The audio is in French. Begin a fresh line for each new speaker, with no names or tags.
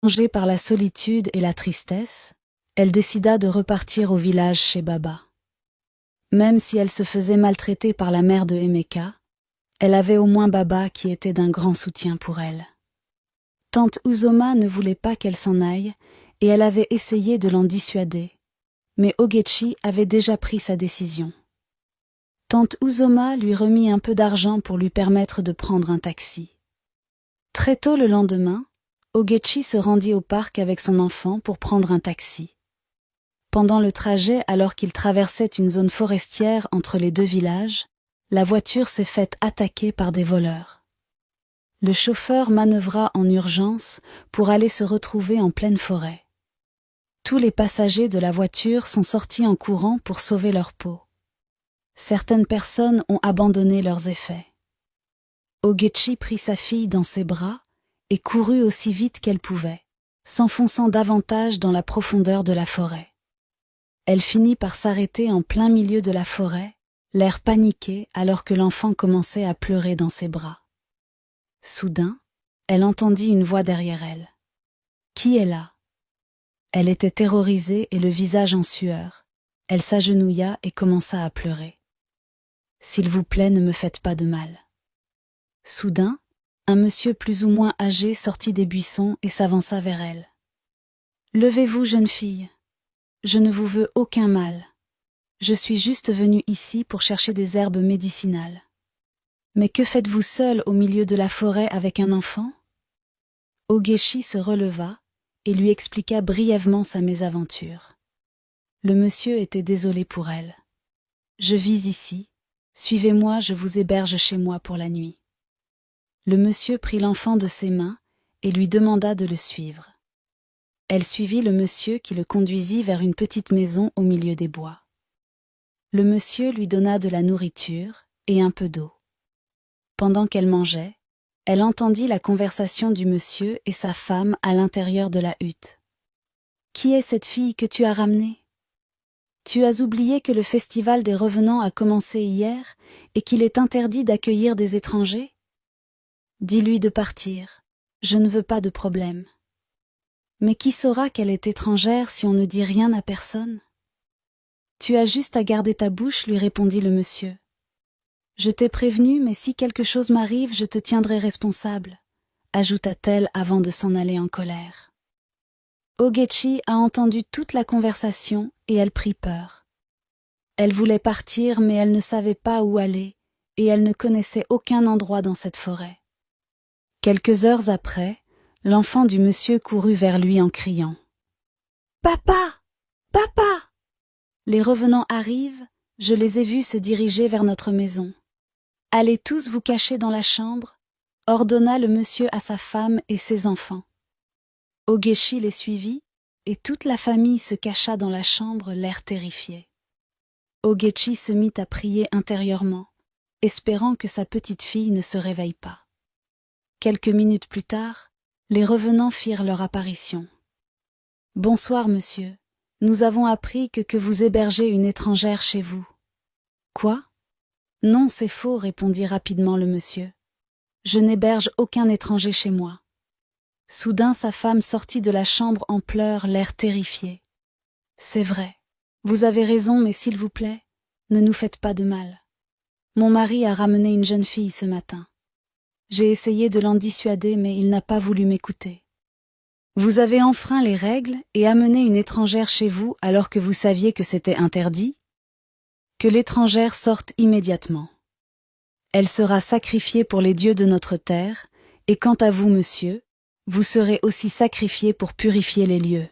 Rongée par la solitude et la tristesse, elle décida de repartir au village chez Baba. Même si elle se faisait maltraiter par la mère de Emeka, elle avait au moins Baba qui était d'un grand soutien pour elle. Tante Uzoma ne voulait pas qu'elle s'en aille et elle avait essayé de l'en dissuader, mais Ogechi avait déjà pris sa décision. Tante Uzoma lui remit un peu d'argent pour lui permettre de prendre un taxi. Très tôt le lendemain, Ogechi se rendit au parc avec son enfant pour prendre un taxi. Pendant le trajet, alors qu'il traversait une zone forestière entre les deux villages, la voiture s'est faite attaquer par des voleurs. Le chauffeur manœuvra en urgence pour aller se retrouver en pleine forêt. Tous les passagers de la voiture sont sortis en courant pour sauver leur peau. Certaines personnes ont abandonné leurs effets. Ogechi prit sa fille dans ses bras et courut aussi vite qu'elle pouvait, s'enfonçant davantage dans la profondeur de la forêt. Elle finit par s'arrêter en plein milieu de la forêt, l'air paniqué alors que l'enfant commençait à pleurer dans ses bras. Soudain, elle entendit une voix derrière elle. « Qui est là ?» Elle était terrorisée et le visage en sueur. Elle s'agenouilla et commença à pleurer. « S'il vous plaît, ne me faites pas de mal. » Soudain, un monsieur plus ou moins âgé sortit des buissons et s'avança vers elle. « Levez-vous, jeune fille. Je ne vous veux aucun mal. Je suis juste venue ici pour chercher des herbes médicinales. Mais que faites-vous seule au milieu de la forêt avec un enfant ?» Ogechi se releva et lui expliqua brièvement sa mésaventure. Le monsieur était désolé pour elle. « Je vis ici. Suivez-moi, je vous héberge chez moi pour la nuit. » Le monsieur prit l'enfant de ses mains et lui demanda de le suivre. Elle suivit le monsieur qui le conduisit vers une petite maison au milieu des bois. Le monsieur lui donna de la nourriture et un peu d'eau. Pendant qu'elle mangeait, elle entendit la conversation du monsieur et sa femme à l'intérieur de la hutte. « Qui est cette fille que tu as ramenée ? Tu as oublié que le festival des revenants a commencé hier et qu'il est interdit d'accueillir des étrangers ? Dis-lui de partir, je ne veux pas de problème. Mais qui saura qu'elle est étrangère si on ne dit rien à personne ? Tu as juste à garder ta bouche, lui répondit le monsieur. Je t'ai prévenu, mais si quelque chose m'arrive, je te tiendrai responsable, ajouta-t-elle avant de s'en aller en colère. Ogechi a entendu toute la conversation et elle prit peur. Elle voulait partir, mais elle ne savait pas où aller et elle ne connaissait aucun endroit dans cette forêt. Quelques heures après, l'enfant du monsieur courut vers lui en criant « Papa! Papa! Les revenants arrivent, je les ai vus se diriger vers notre maison. Allez tous vous cacher dans la chambre, ordonna le monsieur à sa femme et ses enfants. Ogechi les suivit, et toute la famille se cacha dans la chambre, l'air terrifié. Ogechi se mit à prier intérieurement, espérant que sa petite fille ne se réveille pas. Quelques minutes plus tard, les revenants firent leur apparition. « Bonsoir, monsieur. Nous avons appris que vous hébergez une étrangère chez vous. »« Quoi ? » ?»« Non, c'est faux, répondit rapidement le monsieur. « Je n'héberge aucun étranger chez moi. » Soudain, sa femme sortit de la chambre en pleurs, l'air terrifié. « C'est vrai. Vous avez raison, mais s'il vous plaît, ne nous faites pas de mal. Mon mari a ramené une jeune fille ce matin. J'ai essayé de l'en dissuader, mais il n'a pas voulu m'écouter. Vous avez enfreint les règles et amené une étrangère chez vous alors que vous saviez que c'était interdit ? Que l'étrangère sorte immédiatement. Elle sera sacrifiée pour les dieux de notre terre, et quant à vous, monsieur, vous serez aussi sacrifié pour purifier les lieux.